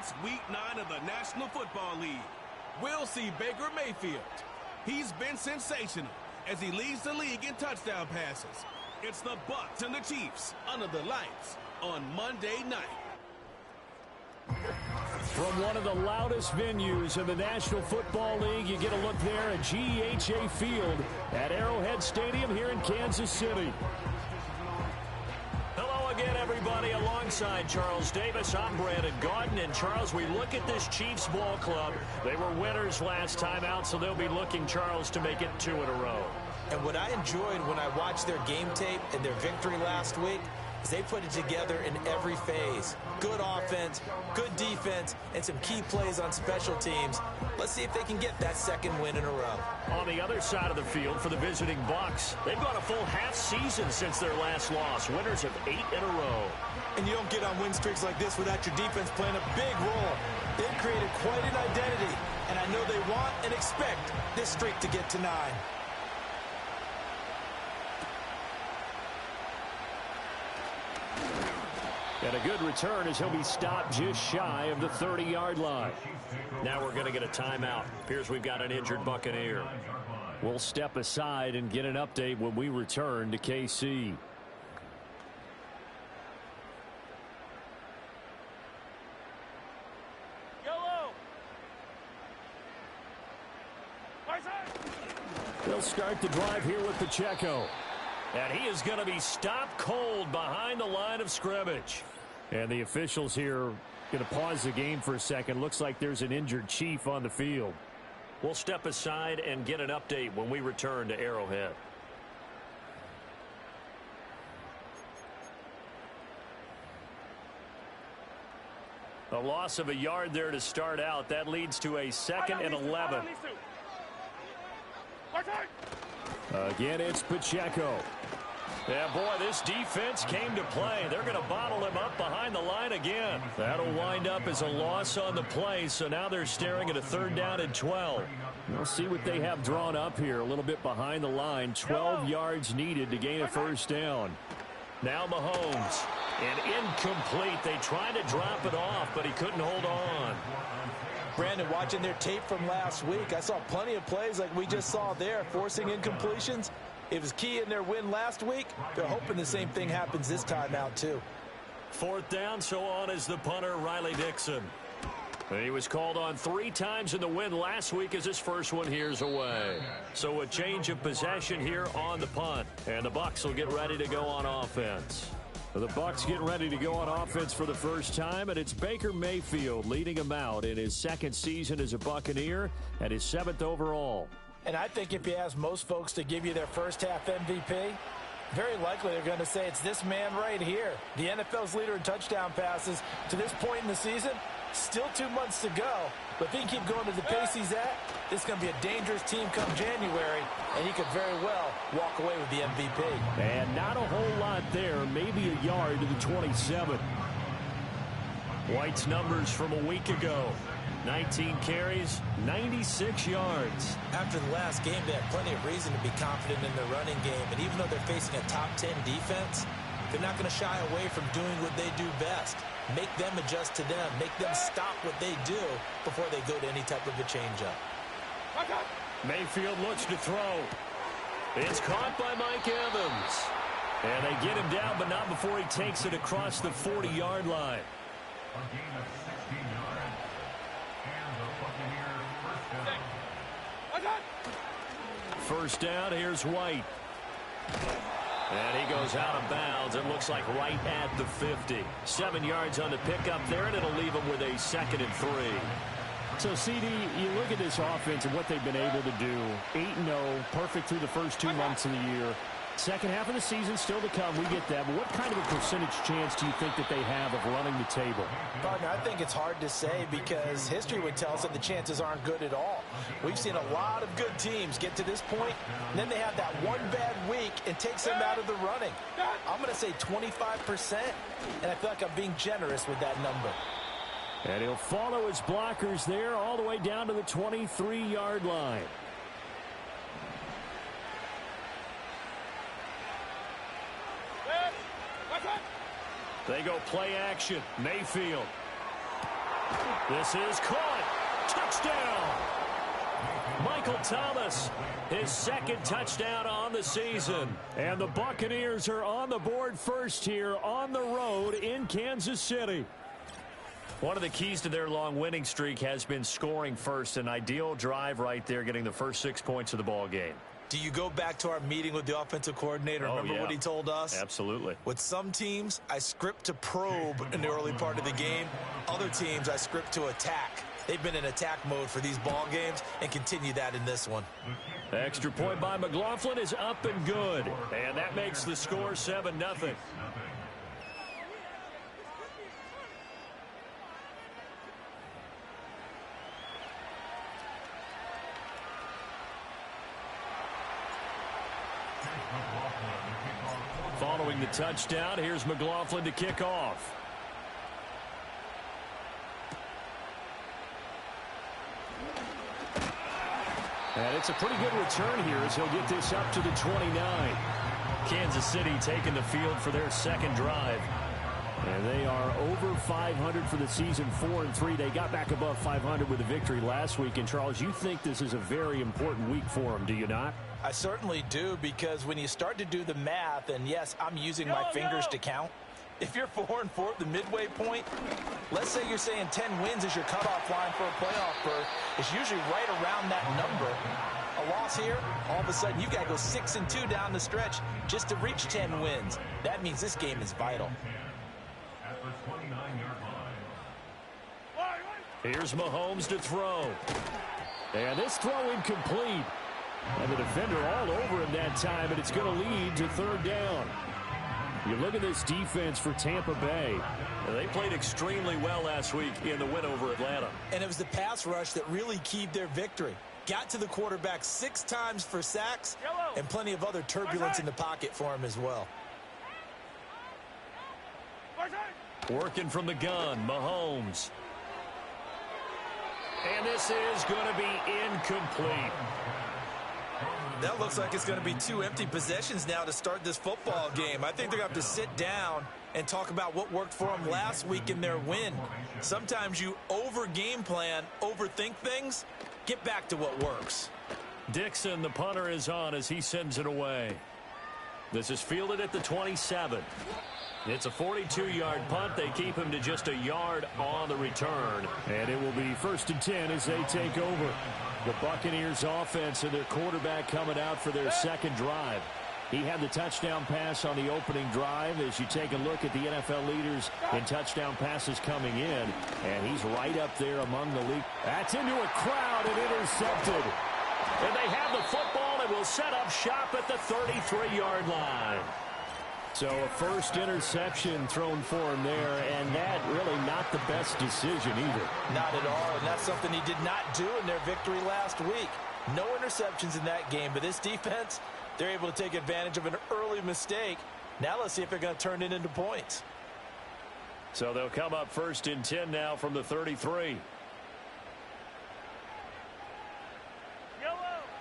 It's Week 9 of the National Football League. We'll see Baker Mayfield. He's been sensational as he leads the league in touchdown passes. It's the Bucs and the Chiefs under the lights on Monday night. From one of the loudest venues in the National Football League, you get a look there at GEHA Field at Arrowhead Stadium here in Kansas City. Hello again, everybody. Alongside Charles Davis, I'm Brandon Gaudin. And Charles, we look at this Chiefs ball club. They were winners last time out, so they'll be looking, Charles, to make it 2 in a row. And what I enjoyed when I watched their game tape and their victory last week is they put it together in every phase. Good offense, good defense, and some key plays on special teams. Let's see if they can get that second win in a row. On the other side of the field for the visiting Bucs, they've gone a full half season since their last loss. Winners of 8 in a row. And you don't get on win streaks like this without your defense playing a big role. They've created quite an identity, and I know they want and expect this streak to get to 9. And a good return as he'll be stopped just shy of the 30-yard line. Now we're going to get a timeout. Appears we've got an injured Buccaneer. We'll step aside and get an update when we return to KC. They'll start the drive here with Pacheco. And he is going to be stopped cold behind the line of scrimmage. And the officials here going to pause the game for a second. Looks like there's an injured Chief on the field. We'll step aside and get an update when we return to Arrowhead. A loss of a yard there to start out. That leads to a 2nd and 11. Again, it's Pacheco. Yeah, boy, this defense came to play. They're going to bottle him up behind the line again. That'll wind up as a loss on the play, so now they're staring at a 3rd down and 12. We'll see what they have drawn up here. A little bit behind the line. 12 yards needed to gain a 1st down. Now Mahomes. And incomplete. They tried to drop it off, but he couldn't hold on. Brandon, watching their tape from last week, I saw plenty of plays like we just saw there, forcing incompletions. It was key in their win last week. They're hoping the same thing happens this time out, too. 4th down, so on is the punter, Riley Dixon. He was called on 3 times in the win last week as his first one here's away. So a change of possession here on the punt. And the Bucs will get ready to go on offense. The Bucs get ready to go on offense for the first time, and it's Baker Mayfield leading them out in his 2nd season as a Buccaneer and his 7th overall. And I think if you ask most folks to give you their first half MVP, very likely they're going to say it's this man right here. The NFL's leader in touchdown passes to this point in the season. Still 2 months to go. But if he can keep going to the pace he's at, this is going to be a dangerous team come January, and he could very well walk away with the MVP. And not a whole lot there, maybe a yard to the 27. White's numbers from a week ago. 19 carries, 96 yards. After the last game, they had plenty of reason to be confident in their running game. And even though they're facing a top 10 defense, they're not going to shy away from doing what they do best. Make them adjust to them. Make them stop what they do before they go to any type of a changeup. Mayfield looks to throw. It's caught by Mike Evans. And they get him down, but not before he takes it across the 40-yard line. First down, here's White. And he goes out of bounds. It looks like right at the 50. 7 yards on the pickup there, and it'll leave him with a 2nd and 3. So, CD, you look at this offense and what they've been able to do. 8-0, perfect through the first 2 months of the year. Second half of the season still to come. We get that. But what kind of a percentage chance do you think that they have of running the table? Partner, I think it's hard to say because history would tell us that the chances aren't good at all. We've seen a lot of good teams get to this point, and then they have that one bad week and takes them out of the running. I'm going to say 25%, and I feel like I'm being generous with that number. And he'll follow his blockers there all the way down to the 23-yard line. They go play action. Mayfield. This is caught. Touchdown. Michael Thomas, his second touchdown on the season. And the Buccaneers are on the board first here on the road in Kansas City. One of the keys to their long winning streak has been scoring first. An ideal drive right there, getting the first 6 points of the ball game. Do you go back to our meeting with the offensive coordinator? Remember what he told us? Absolutely. With some teams, I script to probe in the early part of the game. Other teams, I script to attack. They've been in attack mode for these ball games and continue that in this one. The extra point by McLaughlin is up and good. And that makes the score 7-0. Following the touchdown, here's McLaughlin to kick off. And it's a pretty good return here as he'll get this up to the 29. Kansas City taking the field for their second drive. And they are over 500 for the season, 4-3. They got back above 500 with a victory last week. And, Charles, you think this is a very important week for them, do you not? I certainly do, because when you start to do the math, and yes, I'm using my fingers to count. If you're 4-4 at the midway point, let's say you're saying 10 wins is your cutoff line for a playoff berth. It's usually right around that number. A loss here, all of a sudden you got to go 6-2 down the stretch just to reach 10 wins. That means this game is vital. Here's Mahomes to throw. And this throw incomplete. And the defender all over him that time, and it's going to lead to third down. You look at this defense for Tampa Bay. They played extremely well last week in the win over Atlanta. And it was the pass rush that really keyed their victory. Got to the quarterback 6 times for sacks, and plenty of other turbulence in the pocket for him as well. Working from the gun, Mahomes. And this is going to be incomplete. That looks like it's going to be 2 empty possessions now to start this football game. I think they're going to have to sit down and talk about what worked for them last week in their win. Sometimes you over-game plan, overthink things. Get back to what works. Dixon, the punter, is on as he sends it away. This is fielded at the 27. It's a 42-yard punt. They keep him to just a yard on the return. And it will be 1st and 10 as they take over. The Buccaneers offense and their quarterback coming out for their second drive. He had the touchdown pass on the opening drive. As you take a look at the NFL leaders in touchdown passes coming in, and he's right up there among the league. That's into a crowd and intercepted. And they have the football and will set up shop at the 33-yard line. So a first interception thrown for him there, and that really not the best decision either. Not at all, and that's something he did not do in their victory last week. No interceptions in that game, but this defense, they're able to take advantage of an early mistake. Now let's see if they're going to turn it into points. So they'll come up 1st and 10 now from the 33.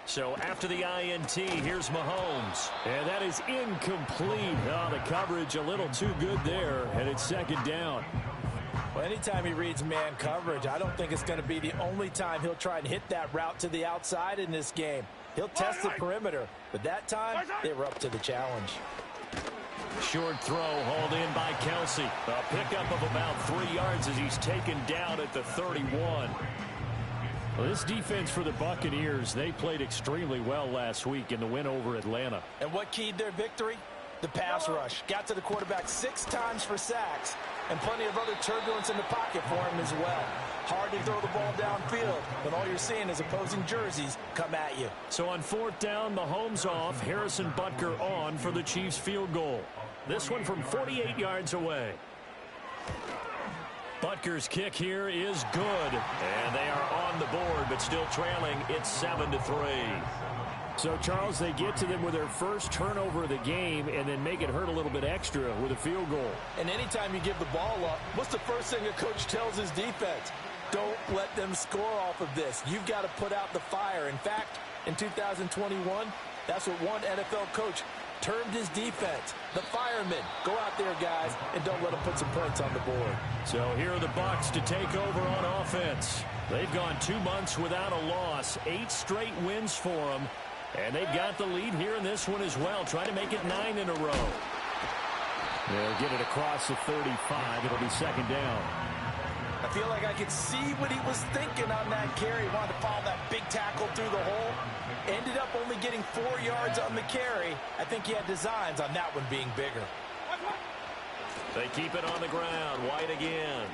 So after the INT, here's Mahomes. And that is incomplete. Oh, the coverage a little too good there, and it's 2nd down. Well, anytime he reads man coverage, I don't think it's going to be the only time he'll try and hit that route to the outside in this game. He'll test the perimeter, but that time they were up to the challenge. Short throw hauled in by Kelsey. A pickup of about 3 yards as he's taken down at the 31. Well, this defense for the Buccaneers, they played extremely well last week in the win over Atlanta. And what keyed their victory? The pass rush. Got to the quarterback 6 times for sacks, and plenty of other turbulence in the pocket for him as well. Hard to throw the ball downfield, but all you're seeing is opposing jerseys come at you. So on 4th down, Mahomes off, Harrison Butker on for the Chiefs field goal. This one from 48 yards away. Butker's kick here is good. And they are on the board, but still trailing. It's 7-3. So, Charles, they get to them with their first turnover of the game and then make it hurt a little bit extra with a field goal. And anytime you give the ball up, what's the first thing a coach tells his defense? Don't let them score off of this. You've got to put out the fire. In fact, in 2021, that's what one NFL coach termed his defense. The firemen. Go out there, guys, and don't let them put some points on the board. So here are the Bucs to take over on offense. They've gone 2 months without a loss, 8 straight wins for them, and they've got the lead here in this one as well, trying to make it 9 in a row. They'll get it across the 35. It'll be second down. I feel like I could see what he was thinking on that carry. He wanted to follow that big tackle through the hole. Ended up only getting 4 yards on the carry. I think he had designs on that one being bigger. They keep it on the ground. White again.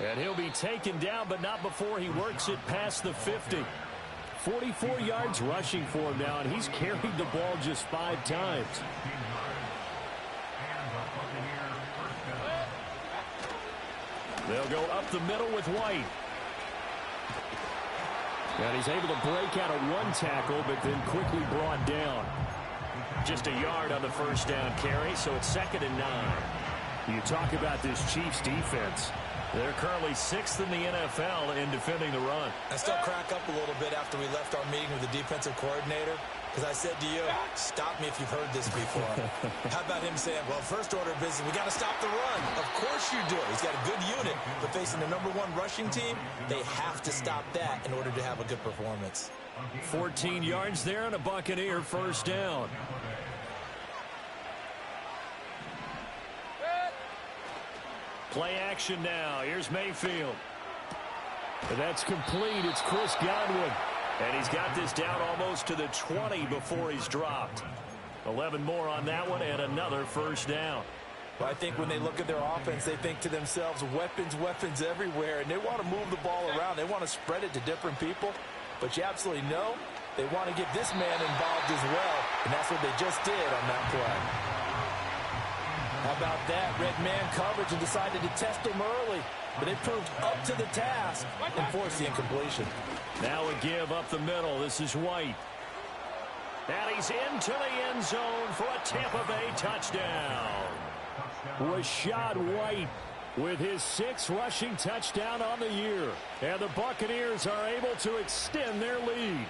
And he'll be taken down, but not before he works it past the 50. 44 yards rushing for him now, and he's carried the ball just 5 times. They'll go up the middle with White. And he's able to break out of 1 tackle, but then quickly brought down. Just a yard on the first down carry, so it's 2nd and 9. You talk about this Chiefs defense. They're currently 6th in the NFL in defending the run. I still crack up a little bit after we left our meeting with the defensive coordinator, because I said to you, stop me if you've heard this before. How about him saying, well, first order of business, we got to stop the run. Of course you do. He's got a good unit, but facing the #1 rushing team, they have to stop that in order to have a good performance. 14 yards there and a Buccaneer first down. Play action now. Here's Mayfield. And that's complete. It's Chris Godwin. And he's got this down almost to the 20 before he's dropped. 11 more on that one and another first down. Well, I think when they look at their offense, they think to themselves, weapons, weapons everywhere. And they want to move the ball around. They want to spread it to different people. But you absolutely know they want to get this man involved as well. And that's what they just did on that play. How about that? Red man coverage and decided to test him early. But it proved up to the task and forced the incompletion. Now a give up the middle. This is White. And he's into the end zone for a Tampa Bay touchdown. Rachaad White with his 6th rushing touchdown on the year. And the Buccaneers are able to extend their lead.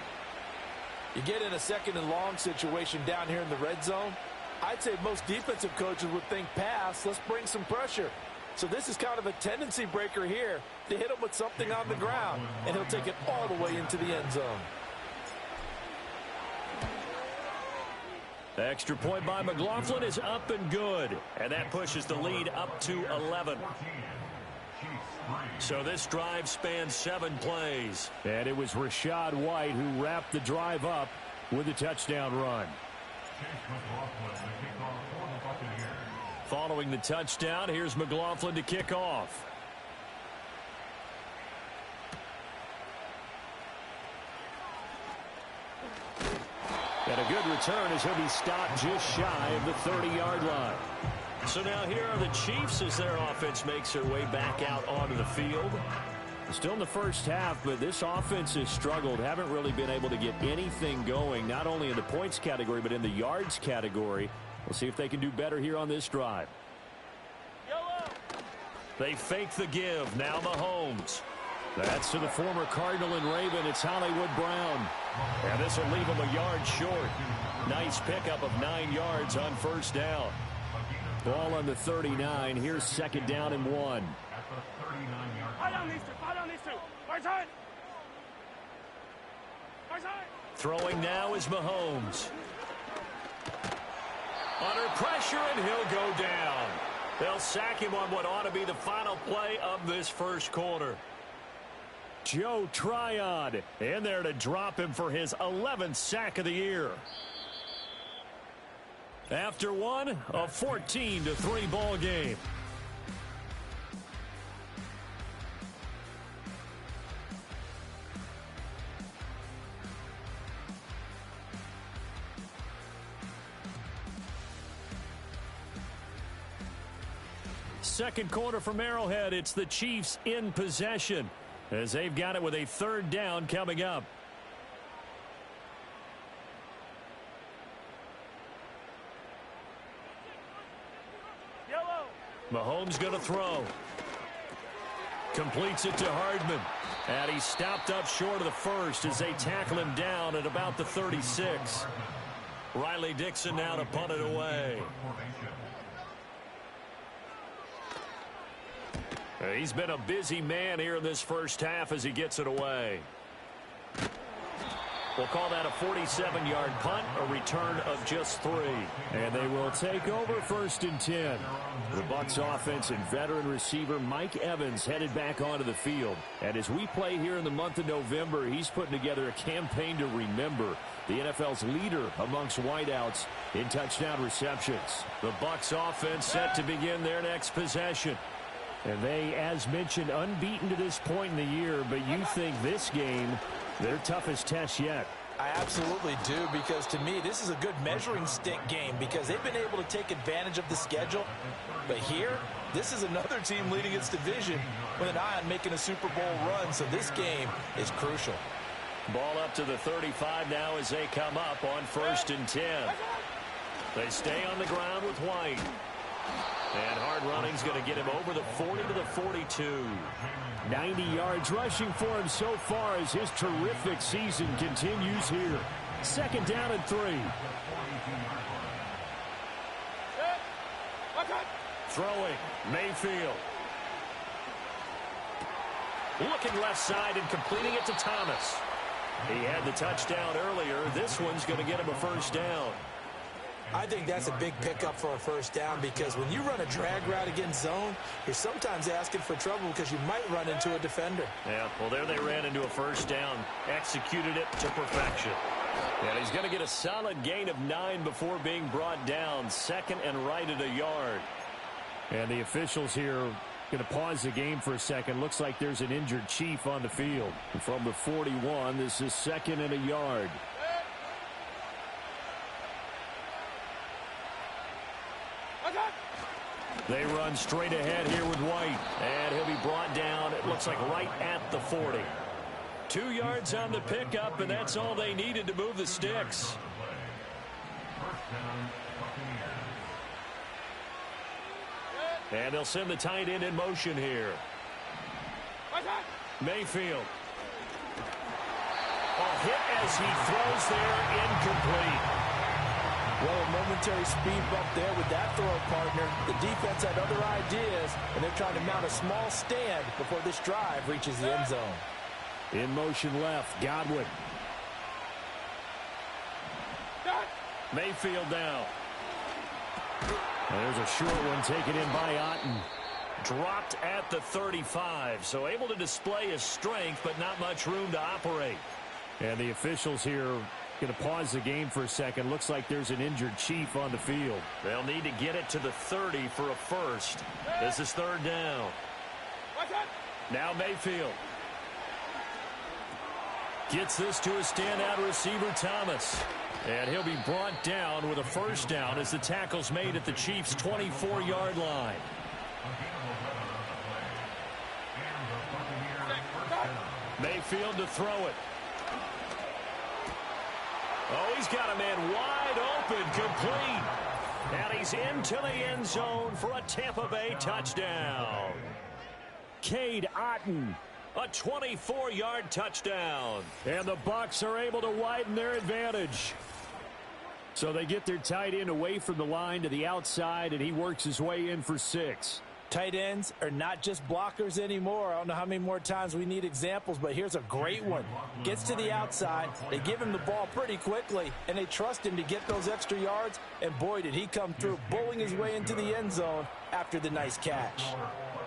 You get in a 2nd and long situation down here in the red zone. I'd say most defensive coaches would think pass. Let's bring some pressure. So this is kind of a tendency breaker here to hit him with something on the ground, and he'll take it all the way into the end zone. The extra point by McLaughlin is up and good, and that pushes the lead up to 11. So this drive spans 7 plays. And it was Rachaad White who wrapped the drive up with a touchdown run. Following the touchdown, here's McLaughlin to kick off. And a good return as he'll be stopped just shy of the 30-yard line. So now here are the Chiefs as their offense makes their way back out onto the field. Still in the first half, but this offense has struggled. Haven't really been able to get anything going, not only in the points category, but in the yards category. We'll see if they can do better here on this drive. They fake the give. Now Mahomes. That's to the former Cardinal and Raven. It's Hollywood Brown. And this will leave him a yard short. Nice pickup of 9 yards on first down. Ball on the 39. Here's 2nd down and 1. Throwing now is Mahomes. Under pressure, and he'll go down. They'll sack him on what ought to be the final play of this first quarter. Joe Tryon in there to drop him for his 11th sack of the year. After one, a 14-3 ball game. Second quarter from Arrowhead. It's the Chiefs in possession as they've got it with a 3rd down coming up. Mahomes going to throw. Completes it to Hardman. And he's stopped up short of the first as they tackle him down at about the 36. Riley Dixon now to punt it away. He's been a busy man here in this first half as he gets it away. We'll call that a 47-yard punt, a return of just 3. And they will take over 1st and 10. The Bucs offense and veteran receiver Mike Evans headed back onto the field. And as we play here in the month of November, he's putting together a campaign to remember. The NFL's leader amongst wideouts in touchdown receptions. The Bucs offense set to begin their next possession. And they, as mentioned, unbeaten to this point in the year, but you think this game their toughest test yet. I absolutely do, because to me, this is a good measuring stick game because they've been able to take advantage of the schedule. But here, this is another team leading its division with an eye on making a Super Bowl run, so this game is crucial. Ball up to the 35 now as they come up on 1st and 10. They stay on the ground with White. And hard running's going to get him over the 40 to the 42. 90 yards rushing for him so far as his terrific season continues here. 2nd down and 3. Throwing, Mayfield. Looking left side and completing it to Thomas. He had the touchdown earlier. This one's going to get him a 1st down. I think that's a big pickup for a 1st down because when you run a drag route against zone, you're sometimes asking for trouble because you might run into a defender. Yeah, well, there they ran into a 1st down. Executed it to perfection. And he's going to get a solid gain of 9 before being brought down. 2nd and right at a yard. And the officials here going to pause the game for a second. Looks like there's an injured Chief on the field. From the 41, this is 2nd and a yard. They run straight ahead here with White. And he'll be brought down, it looks like right at the 40. 2 yards on the pickup, and that's all they needed to move the sticks. And they'll send the tight end in motion here. Mayfield. A hit as he throws there, incomplete. Well, a momentary speed bump there with that throw, partner. The defense had other ideas, and they're trying to mount a small stand before this drive reaches the end zone. In motion left, Godwin. Mayfield down. And there's a short one taken in by Otten. Dropped at the 35, so able to display his strength, but not much room to operate. And the officials here going to pause the game for a second. Looks like there's an injured Chief on the field. They'll need to get it to the 30 for a 1st. This is 3rd down. Now Mayfield. Gets this to a standout receiver, Thomas. And he'll be brought down with a 1st down as the tackle's made at the Chiefs' 24-yard line. Mayfield to throw it. Oh, he's got a man wide open, complete. And he's into the end zone for a Tampa Bay touchdown. Cade Otten. A 24-yard touchdown. And the Bucs are able to widen their advantage. So they get their tight end away from the line to the outside, and he works his way in for 6. Tight ends are not just blockers anymore. I don't know how many more times we need examples, but here's a great one. Gets to the outside, they give him the ball pretty quickly, and they trust him to get those extra yards, and boy, did he come through, bowling his way into the end zone after the nice catch.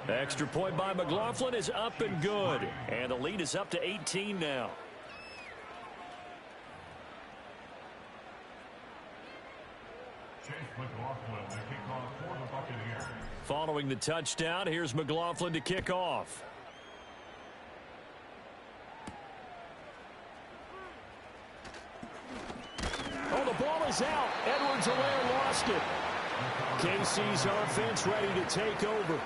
Extra point by McLaughlin is up and good, and the lead is up to 18 now. Following the touchdown, here's McLaughlin to kick off. Oh, the ball is out. Edwards-Helaire lost it. KC's offense ready to take over.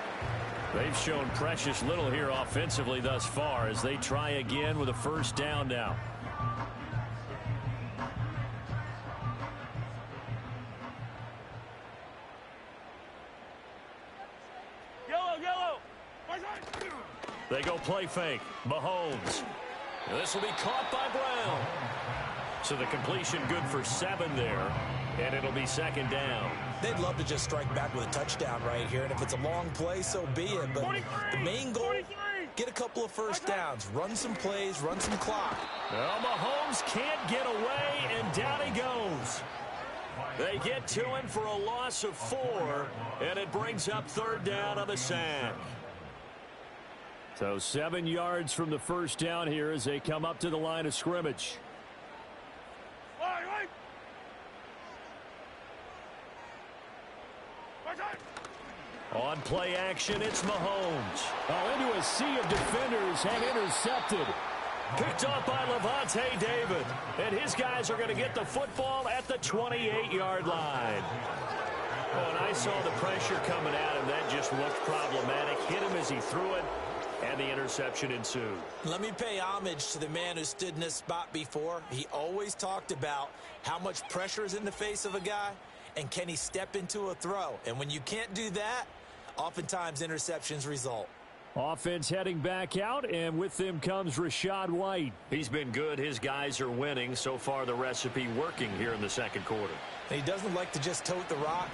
They've shown precious little here offensively thus far as they try again with a 1st down now. They go play fake. Mahomes. This will be caught by Brown. So the completion good for 7 there, and it'll be second down. They'd love to just strike back with a touchdown right here, and if it's a long play, so be it. But the main goal, get a couple of first downs, run some plays, run some clock. Well, Mahomes can't get away, and down he goes. They get to him for a loss of 4, and it brings up third down on the sack. So 7 yards from the first down here as they come up to the line of scrimmage. On play action, it's Mahomes. Into a sea of defenders and intercepted. Picked off by Levante David. And his guys are going to get the football at the 28-yard line. When I saw the pressure coming at him, that just looked problematic. Hit him as he threw it, and the interception ensued. Let me pay homage to the man who stood in this spot before. He always talked about how much pressure is in the face of a guy, and can he step into a throw. And when you can't do that, oftentimes interceptions result. Offense heading back out, and with them comes Rachaad White. He's been good. His guys are winning. So far, the recipe working here in the second quarter. And he doesn't like to just tote the rock.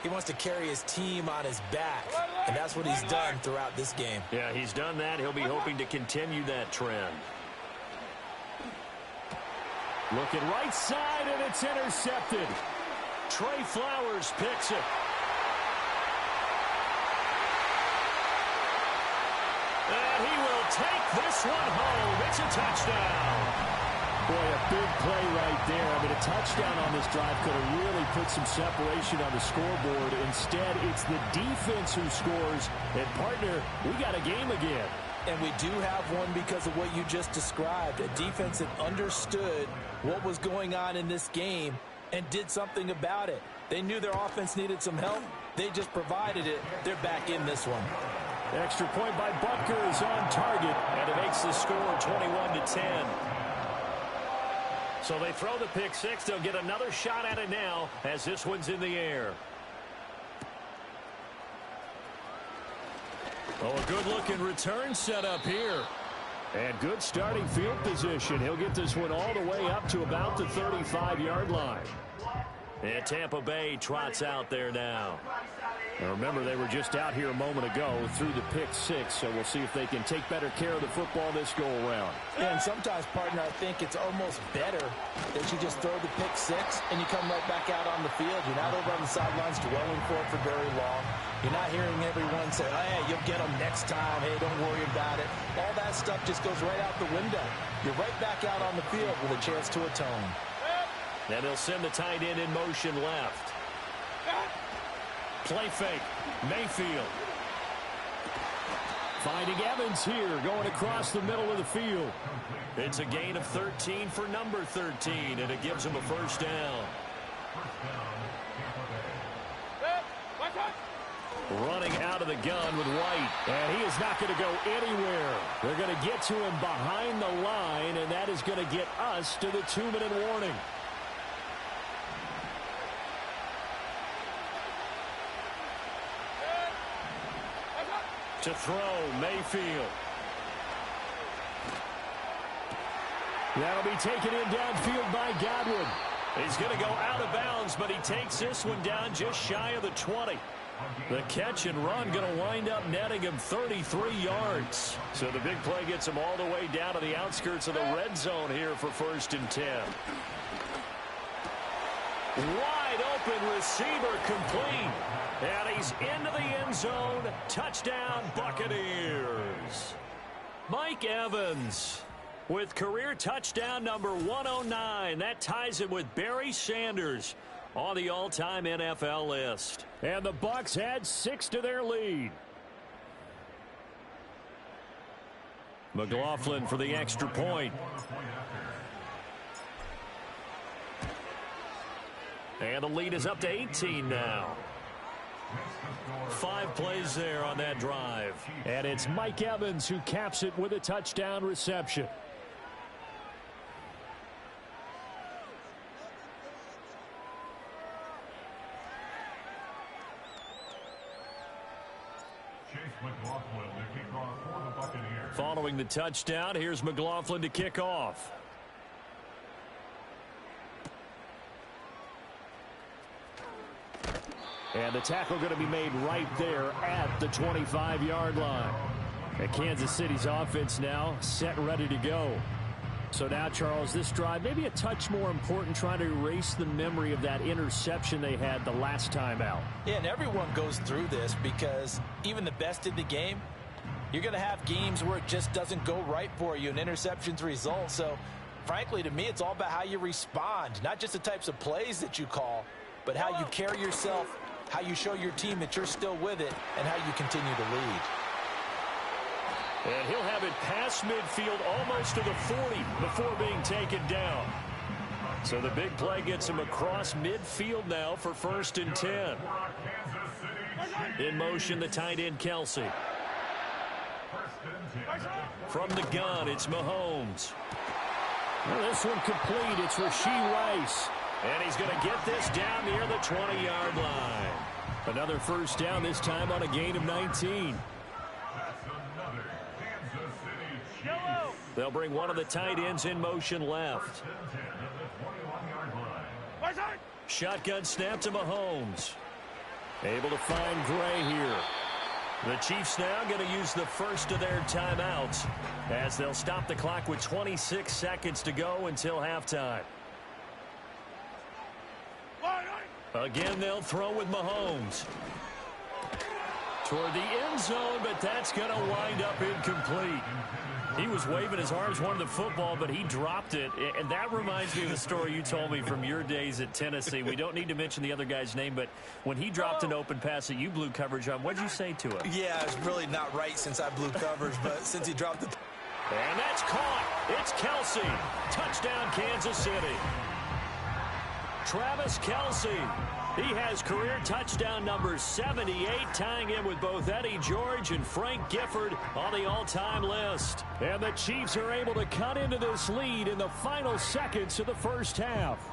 He wants to carry his team on his back, and that's what he's done throughout this game. Yeah, he's done that. He'll be hoping to continue that trend. Looking right side, and it's intercepted. Trey Flowers picks it. And he will take this one home. It's a touchdown. Boy, a big play right there. I mean, a touchdown on this drive could have really put some separation on the scoreboard. Instead, it's the defense who scores. And, partner, we got a game again. And we do have one because of what you just described. A defense that understood what was going on in this game and did something about it. They knew their offense needed some help. They just provided it. They're back in this one. Extra point by Butker is on target. And it makes the score 21-10. So they throw the pick six. They'll get another shot at it now as this one's in the air. Oh, a good-looking return set up here. And good starting field position. He'll get this one all the way up to about the 35-yard line. And Tampa Bay trots out there now. Now remember, they were just out here a moment ago through the pick six, so we'll see if they can take better care of the football this go-around. Yeah, and sometimes, partner, I think it's almost better that you just throw the pick six and you come right back out on the field. You're not over on the sidelines dwelling for it for very long. You're not hearing everyone say, oh, hey, you'll get them next time. Hey, don't worry about it. All that stuff just goes right out the window. You're right back out on the field with a chance to atone. And they'll send the tight end in motion left. Play fake. Mayfield. Finding Evans here, going across the middle of the field. It's a gain of 13 for number 13, and it gives him a first down. Running out of the gun with White. And he is not going to go anywhere. They're going to get to him behind the line, and that is going to get us to the 2-minute warning. To throw, Mayfield. That'll be taken in downfield by Godwin. He's going to go out of bounds, but he takes this one down just shy of the 20. The catch and run going to wind up netting him 33 yards. So the big play gets him all the way down to the outskirts of the red zone here for 1st and 10. Wide open receiver complete. And he's into the end zone. Touchdown, Buccaneers. Mike Evans with career touchdown number 109. That ties him with Barry Sanders on the all-time NFL list. And the Bucs add 6 to their lead. McLaughlin for the extra point. And the lead is up to 18 now. 5 plays there on that drive. And it's Mike Evans who caps it with a touchdown reception. Following the touchdown, here's McLaughlin to kick off. And the tackle going to be made right there at the 25-yard line. And Kansas City's offense now set and ready to go. So now, Charles, this drive maybe a touch more important, trying to erase the memory of that interception they had the last time out. Yeah, and everyone goes through this because even the best in the game, you're going to have games where it just doesn't go right for you, and interceptions result. So, frankly, to me, it's all about how you respond, not just the types of plays that you call, but how you carry yourself, how you show your team that you're still with it, and how you continue to lead. And he'll have it past midfield almost to the 40 before being taken down. So the big play gets him across midfield now for 1st and 10. In motion, the tight end, Kelsey. From the gun, it's Mahomes. Well, this one complete. It's Rashee Rice. And he's going to get this down near the 20-yard line. Another first down, this time on a gain of 19. They'll bring one of the tight ends in motion left. Shotgun snap to Mahomes. Able to find Gray here. The Chiefs now going to use the first of their timeouts as they'll stop the clock with 26 seconds to go until halftime. Again, they'll throw with Mahomes. Toward the end zone, but that's going to wind up incomplete. He was waving his arms, wanted the football, but he dropped it. And that reminds me of the story you told me from your days at Tennessee. We don't need to mention the other guy's name, but when he dropped an open pass that you blew coverage on, what did you say to him? Yeah, it's really not right since I blew coverage, but since he dropped it. And that's caught. It's Kelsey. Touchdown, Kansas City. Travis Kelsey. He has career touchdown number 78, tying in with both Eddie George and Frank Gifford on the all-time list. And the Chiefs are able to cut into this lead in the final seconds of the first half.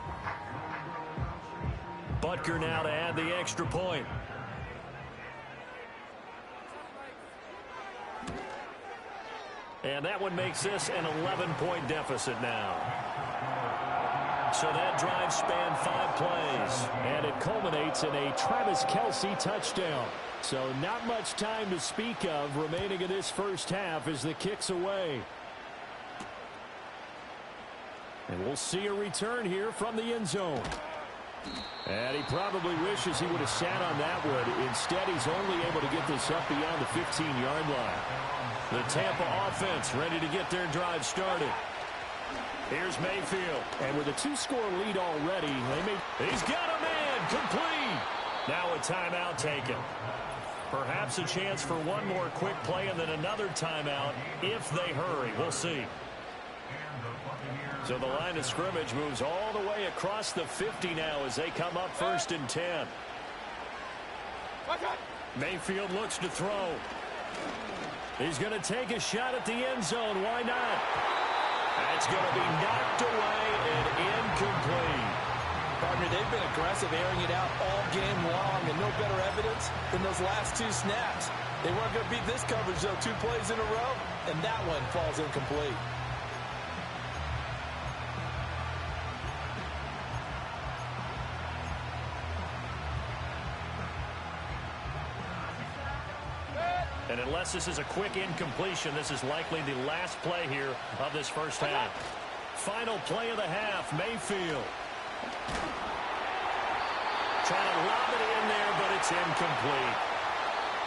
Butker now to add the extra point. And that one makes this an 11-point deficit now. So that drive spanned 5 plays. And it culminates in a Travis Kelsey touchdown. So not much time to speak of remaining in this first half as the kick's away. And we'll see a return here from the end zone. And he probably wishes he would have sat on that one. Instead, he's only able to get this up beyond the 15-yard line. The Tampa offense ready to get their drive started. Here's Mayfield. And with a 2-score lead already, he's got a man complete. Now a timeout taken. Perhaps a chance for one more quick play and then another timeout if they hurry. We'll see. So the line of scrimmage moves all the way across the 50 now as they come up 1st and 10. Mayfield looks to throw. He's going to take a shot at the end zone. Why not? That's going to be knocked away and incomplete. Partner, they've been aggressive, airing it out all game long, and no better evidence than those last 2 snaps. They weren't going to beat this coverage, though, 2 plays in a row, and that one falls incomplete. And unless this is a quick incompletion, this is likely the last play here of this first half. Final play of the half, Mayfield. Trying to lob it in there, but it's incomplete.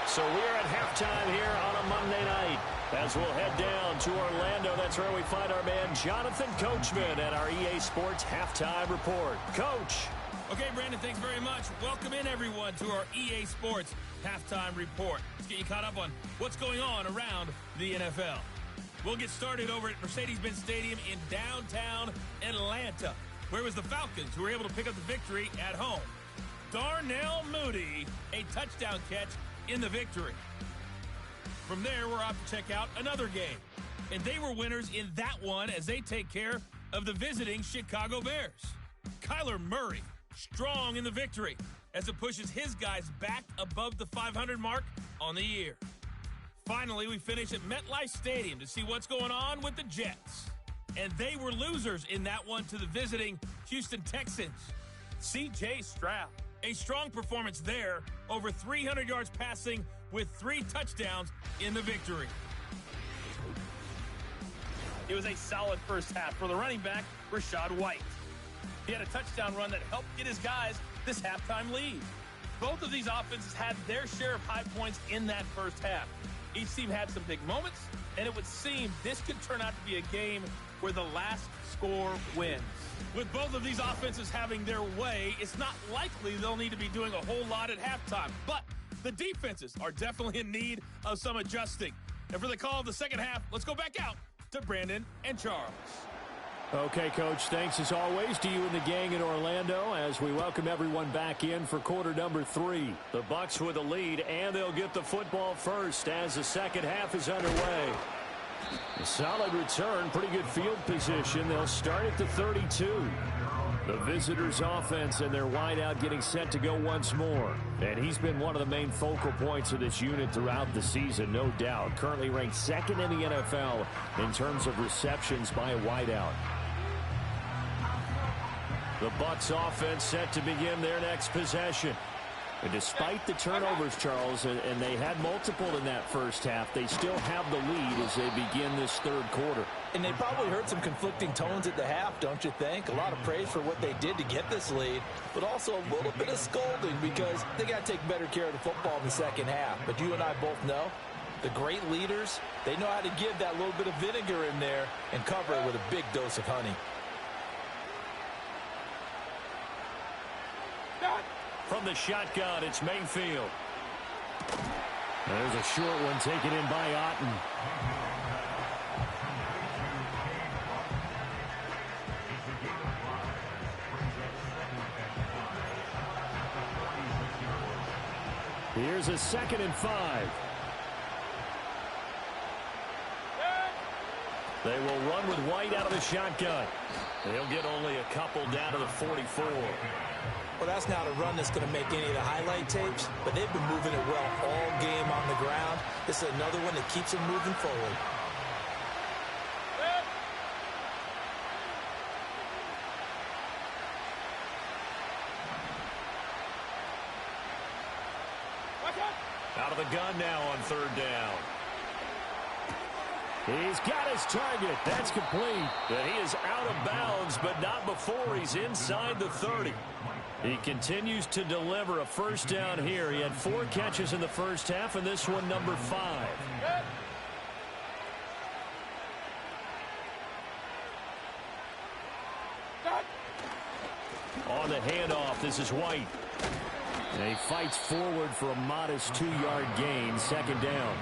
So we're at halftime here on a Monday night. As we'll head down to Orlando, that's where we find our man Jonathan Coachman at our EA Sports Halftime Report. Coach. Okay, Brandon, thanks very much. Welcome in, everyone, to our EA Sports Halftime Report. Let's get you caught up on what's going on around the NFL. We'll get started over at Mercedes-Benz Stadium in downtown Atlanta, where it was the Falcons who were able to pick up the victory at home. Darnell Mooney, a touchdown catch in the victory. From there, we're off to check out another game. And they were winners in that one as they take care of the visiting Chicago Bears. Kyler Murray, strong in the victory as it pushes his guys back above the 500 mark on the year. Finally, we finish at MetLife Stadium to see what's going on with the Jets. And they were losers in that one to the visiting Houston Texans. C.J. Stroud A strong performance there, over 300 yards passing with 3 touchdowns in the victory. It was a solid first half for the running back, Rachaad White. He had a touchdown run that helped get his guys this halftime lead. Both of these offenses had their share of high points in that first half. Each team had some big moments, and it would seem this could turn out to be a game where the last score wins. With both of these offenses having their way, it's not likely they'll need to be doing a whole lot at halftime. But the defenses are definitely in need of some adjusting. And for the call of the second half, let's go back out to Brandon and Charles. Okay, Coach, thanks as always to you and the gang in Orlando as we welcome everyone back in for quarter number 3. The Bucs with a lead, and they'll get the football first as the second half is underway. A solid return, pretty good field position. They'll start at the 32. The visitors' offense and their wideout getting set to go once more. And he's been one of the main focal points of this unit throughout the season, no doubt. Currently ranked second in the NFL in terms of receptions by a wideout. The Bucs offense set to begin their next possession. And despite the turnovers, Charles, and they had multiple in that first half, they still have the lead as they begin this third quarter. And they probably heard some conflicting tones at the half, don't you think? A lot of praise for what they did to get this lead, but also a little bit of scolding because they got to take better care of the football in the second half. But you and I both know the great leaders, they know how to give that little bit of vinegar in there and cover it with a big dose of honey. From the shotgun, it's Mayfield. There's a short one taken in by Otten. Here's a 2nd and 5. They will run with White out of the shotgun. They'll get only a couple down to the 44. Well, that's not a run that's going to make any of the highlight tapes, but they've been moving it well all game on the ground. This is another one that keeps them moving forward. Out of the gun now on 3rd down. He's got his target. That's complete. But he is out of bounds, but not before he's inside the 30. He continues to deliver a first down here. He had 4 catches in the first half, and this one number 5. On the handoff, this is White. And he fights forward for a modest 2-yard gain, 2nd down.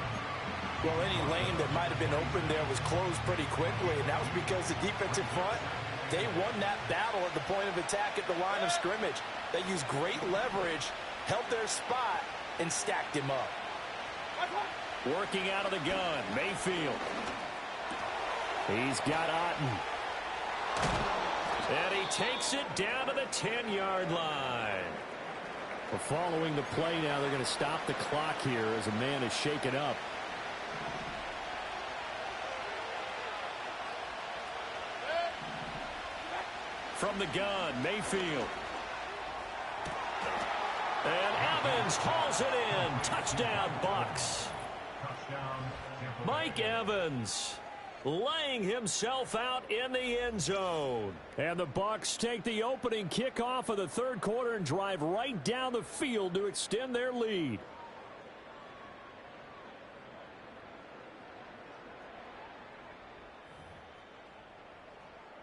Well, any lane that might have been open there was closed pretty quickly, and that was because the defensive front, they won that battle at the point of attack at the line of scrimmage. They used great leverage, held their spot, and stacked him up. Working out of the gun, Mayfield. He's got Otten. And he takes it down to the 10-yard line. Well, following the play now, they're going to stop the clock here as a man is shaken up. From the gun, Mayfield. And Evans hauls it in. Touchdown, Bucs. Mike Evans laying himself out in the end zone. And the Bucs take the opening kickoff of the third quarter and drive right down the field to extend their lead.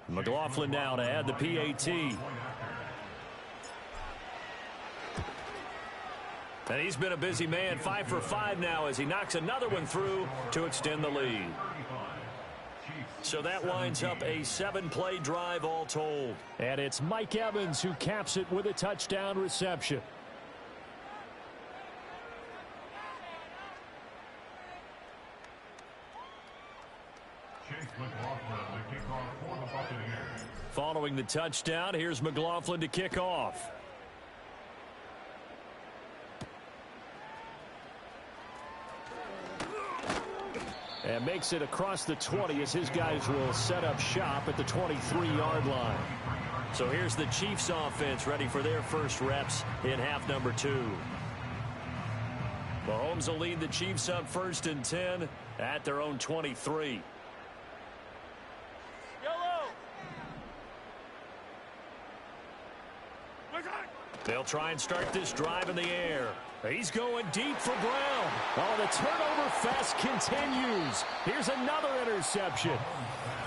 McLaughlin now to add the PAT. And he's been a busy man, 5 for 5 now as he knocks another one through to extend the lead. So that winds up a 7-play drive all told. And it's Mike Evans who caps it with a touchdown reception. Following the touchdown, here's McLaughlin to kick off. And makes it across the 20 as his guys will set up shop at the 23-yard line. So here's the Chiefs offense ready for their first reps in half number 2. Mahomes will lead the Chiefs up 1st and 10 at their own 23. They'll try and start this drive in the air. He's going deep for Brown. Oh, the turnover fest continues. Here's another interception.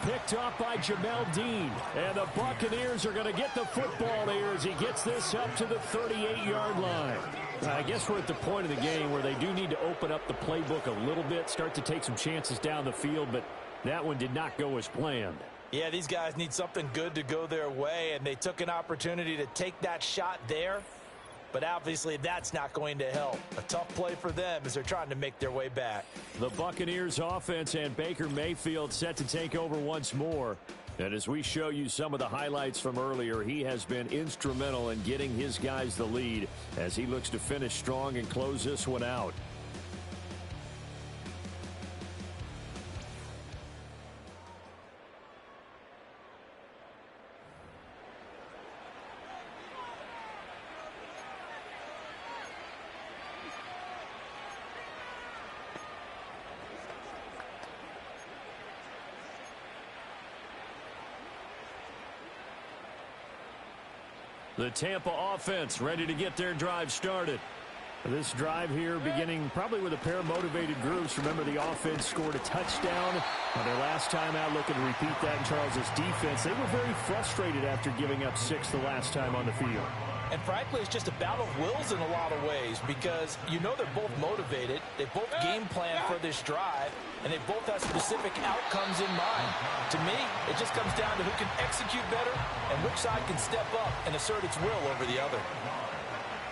Picked off by Jamel Dean. And the Buccaneers are going to get the football here as he gets this up to the 38-yard line. I guess we're at the point of the game where they do need to open up the playbook a little bit, start to take some chances down the field, but that one did not go as planned. Yeah, these guys need something good to go their way, and they took an opportunity to take that shot there. But obviously that's not going to help. A tough play for them as they're trying to make their way back. The Buccaneers offense and Baker Mayfield set to take over once more. And as we show you some of the highlights from earlier, he has been instrumental in getting his guys the lead as he looks to finish strong and close this one out. The Tampa offense ready to get their drive started. This drive here beginning probably with a pair of motivated groups. Remember, the offense scored a touchdown on their last time out, looking to repeat that in Charles's defense. They were very frustrated after giving up 6 the last time on the field. And frankly, it's just a battle of wills in a lot of ways because you know they're both motivated. They both game plan for this drive, and they both have specific outcomes in mind. To me, it just comes down to who can execute better and which side can step up and assert its will over the other.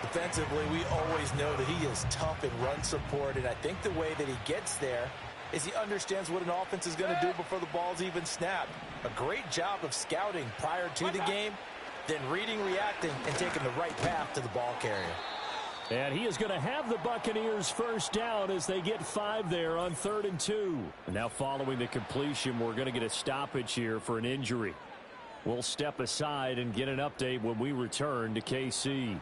Defensively, we always know that he is tough in run support, and I think the way that he gets there is he understands what an offense is going to do before the ball's even snapped. A great job of scouting prior to the game, then reading, reacting, and taking the right path to the ball carrier. And he is going to have the Buccaneers first down as they get 5 there on 3rd and 2. And now following the completion, we're going to get a stoppage here for an injury. We'll step aside and get an update when we return to KC.